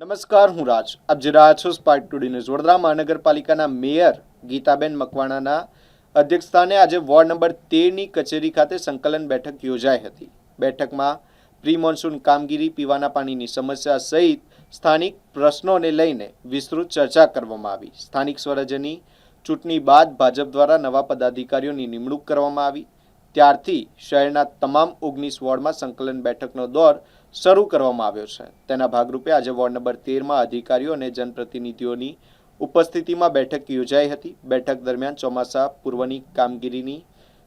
નમસ્કાર, હું રાજ. આપ જોઈ રહ્યા છો સ્પાર્ક ટુડે ન્યૂઝ. વડોદરા મહાનગરપાલિકાના મેયર ગીતાબેન મકવાણાના અધ્યક્ષસ્થાને આજે વોર્ડ નંબર 13ની કચેરી ખાતે સંકલન બેઠક યોજાઈ હતી. બેઠકમાં પ્રી મોન્સૂન કામગીરી, પીવાના પાણીની સમસ્યા સહિત સ્થાનિક પ્રશ્નોને લઈને વિસ્તૃત ચર્ચા કરવામાં આવી. સ્થાનિક સ્વરાજ્યની ચૂંટણી બાદ ભાજપ દ્વારા નવા પદાધિકારીઓની નિમણૂક કરવામાં આવી. ત્યારથી શહેરના તમામ 19 વોર્ડમાં સંકલન બેઠકનો દોર શરૂ કરવામાં આવ્યો છે. તેના ભાગરૂપે આજે વોર્ડ નંબર 13માં અધિકારીઓ અને જનપ્રતિનિધિઓની ઉપસ્થિતિમાં બેઠક યોજાઈ હતી. બેઠક દરમિયાન ચોમાસા પૂર્વની કામગીરીની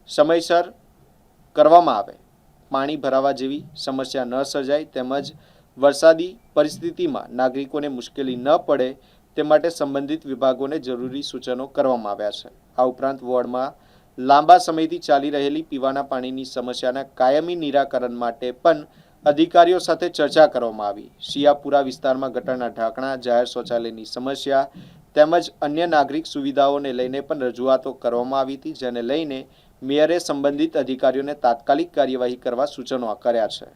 સમયસર કરવામાં આવે, પાણી ભરાવા જેવી સમસ્યા ન સર્જાય તેમજ વરસાદી પરિસ્થિતિમાં નાગરિકોને મુશ્કેલી ન પડે તે માટે સંબંધિત વિભાગોને જરૂરી સૂચનો કરવામાં આવ્યા છે. આ ઉપરાંત વોર્ડમાં લાંબા સમયથી ચાલી રહેલી પીવાના પાણીની સમસ્યાના કાયમી નિરાકરણ માટે પણ અધિકારીઓ સાથે ચર્ચા કરવામાં આવી. શિયાપુરા વિસ્તારમાં ગટરના ઢાંકણા, જાહેર શૌચાલયની સમસ્યા તેમજ અન્ય નાગરિક સુવિધાઓને લઈને પણ રજૂઆતો કરવામાં આવી હતી, જેને લઈને મેયરે સંબંધિત અધિકારીઓને તાત્કાલિક કાર્યવાહી કરવા સૂચનો કર્યા છે.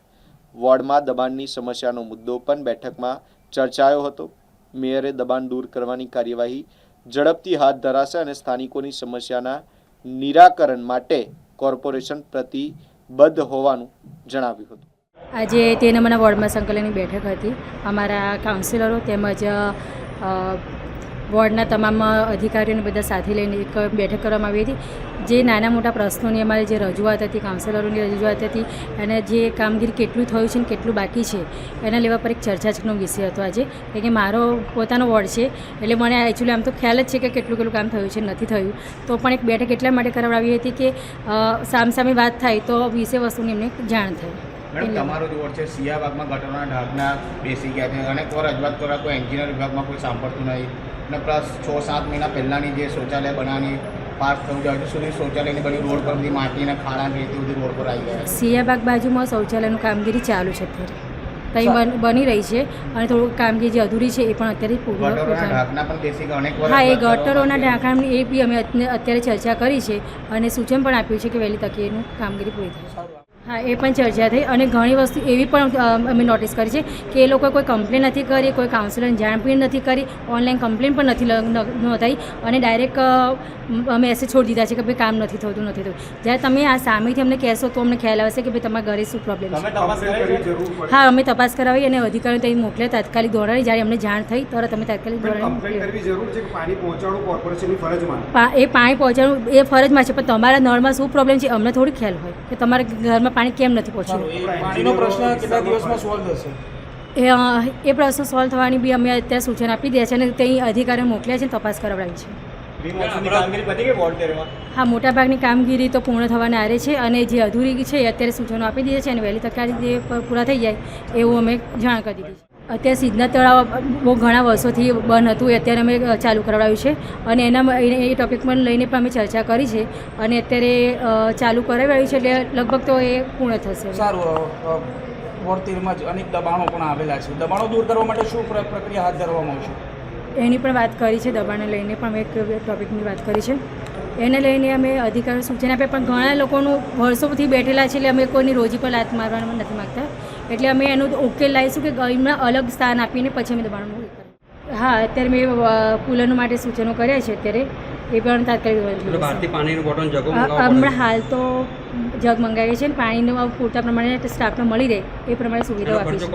વોર્ડમાં દબાણની સમસ્યાનો મુદ્દો પણ બેઠકમાં ચર્ચાયો હતો. મેયરે દબાણ દૂર કરવાની કાર્યવાહી ઝડપથી હાથ ધરાશે અને સ્થાનિકોની સમસ્યાના નિરાકરણ માટે કોર્પોરેશન પ્રતિબદ્ધ હોવાનું જણાવ્યું હતું. આજે 13 નંબરના વોર્ડમાં સંકલનની બેઠક હતી. અમારા કાઉન્સિલરો તેમજ વોર્ડના તમામ અધિકારીઓને બધા સાથે લઈને એક બેઠક કરવામાં આવી હતી. જે નાના મોટા પ્રશ્નોની અમારી જે રજૂઆત હતી, કાઉન્સિલરોની રજૂઆત હતી, અને જે કામગીરી કેટલું થયું છે અને કેટલું બાકી છે એના લેવા પર એક ચર્ચાનો વિષય હતો આજે. કે મારો પોતાનો વોર્ડ છે એટલે મને એકચ્યુઅલી આમ તો ખ્યાલ જ છે કે કેટલું કામ થયું છે, નથી થયું. તો પણ એક બેઠક એટલા માટે કરાવડાવી હતી કે સામસામે વાત થાય તો વિષય વસ્તુની એમને જાણ થાય. મેડમ, તમારો જે વોર્ડ છે સિયાબાગમાં ગટરના ઢાંકણા બેસી ગયા છે અને કોઈ રજૂઆત કરવા કોઈ એન્જિનિયર વિભાગમાં કોઈ સાંભળતું નહીં, અને પ્લસ 6-7 મહિના પહેલાંની જે શૌચાલય બનાવવાની પાસ થયું છે હજુ સુધી શૌચાલયની બધી રોડ પર બધી માટી અને ખાડા રેતી બધી રોડ પર આવી ગયા. સિયાબાગ બાજુમાં શૌચાલયનું કામગીરી ચાલુ છે અત્યારે, કંઈ બની રહી છે અને થોડુંક કામગીરી જે અધૂરી છે એ પણ અત્યારે ઢાંકણા પણ બેસી ગયા અનેક. હા, એ ગટરોના ઢાંકણાની એ બી અમે અત્યારે ચર્ચા કરી છે અને સૂચન પણ આપ્યું છે કે વહેલી તકે એનું કામગીરી પૂરી થાય. હા, એ પણ ચર્ચા થઈ અને ઘણી વસ્તુ એવી પણ અમે નોટિસ કરી છે કે એ લોકોએ કોઈ કમ્પ્લેન નથી કરી, કોઈ કાઉન્સિલરને જાણ પણ નથી કરી, ઓનલાઈન કમ્પ્લેન પણ નથી નોંધાઈ અને ડાયરેક્ટ મેસેજ છોડી દીધા છે કે ભાઈ કામ નથી થતું. જ્યારે તમે આ સામેથી અમને કહેશો તો અમને ખ્યાલ આવશે કે ભાઈ તમારા ઘરે શું પ્રોબ્લેમ છે. હા, અમે તપાસ કરાવી અને અધિકારીઓ ત્યાં મોકલ્યા તાત્કાલિક ધોરણે. જ્યારે અમને જાણ થઈ તરત અમે તાત્કાલિક ધોરણે એ પાણી પહોંચાડવું એ ફરજમાં છે, પણ તમારા નળમાં શું પ્રોબ્લેમ છે અમને થોડી ખ્યાલ હોય કે તમારા ઘરમાં પાણી કેમ નથી પહોંચ્યું. પાણીનો પ્રશ્ન કેટલા દિવસમાં સોલ્વ થશે? એ પ્રશ્ન સોલ્વ થવાની બી અમે અત્યારે સૂચન આપી દે છે અને ત્યાં અધિકારીઓ મોકલ્યા છે, તપાસ કરાવડાવી છે. હા, મોટાભાગની કામગીરી તો પૂર્ણ થવાના આરે છે અને જે અધૂરી છે એ અત્યારે સૂચનો આપી દીધા છે અને વહેલી તકે જે પૂરા થઈ જાય એવું અમે જાણ કરી દીધી છે. અત્યારે સિદ્ધનાથ તળાવ બહુ ઘણા વર્ષોથી બંધ હતું, એ અત્યારે અમે ચાલુ કરાવડાવ્યું છે અને એ ટોપિકમાં લઈને પણ અમે ચર્ચા કરી છે અને અત્યારે ચાલુ કરાવડાવ્યું છે એટલે લગભગ તો એ પૂર્ણ થશે. સારું. વોર્ડ 13માં જ અનેક દબાણો પણ આવેલા છે. દબાણો દૂર કરવા માટે શું પ્રક્રિયા હાથ ધરવામાં આવશે? એની પણ વાત કરી છે. દબાણને લઈને પણ અમે એક ટોપિકની વાત કરી છે. એને લઈને અમે અધિકારીઓ સૂચન આપે, પણ ઘણા લોકોનું વર્ષોથી બેઠેલા છે એટલે અમે કોઈની રોજી પર લાત મારવાનું નથી માગતા. એટલે અમે એનું ઉકેલ લાવીશું કે એમને અલગ સ્થાન આપીને પછી અમે દબાણનું. હા, અત્યારે મેં કુલરનું માટે સૂચનો કર્યા છે. અત્યારે એ પણ તાત્કાલિક હમણાં હાલ તો જગ મંગાવીએ છીએ અને પાણીનો પૂરતા પ્રમાણે સ્ટાફને મળી રહે એ પ્રમાણે સુવિધાઓ આપી છે.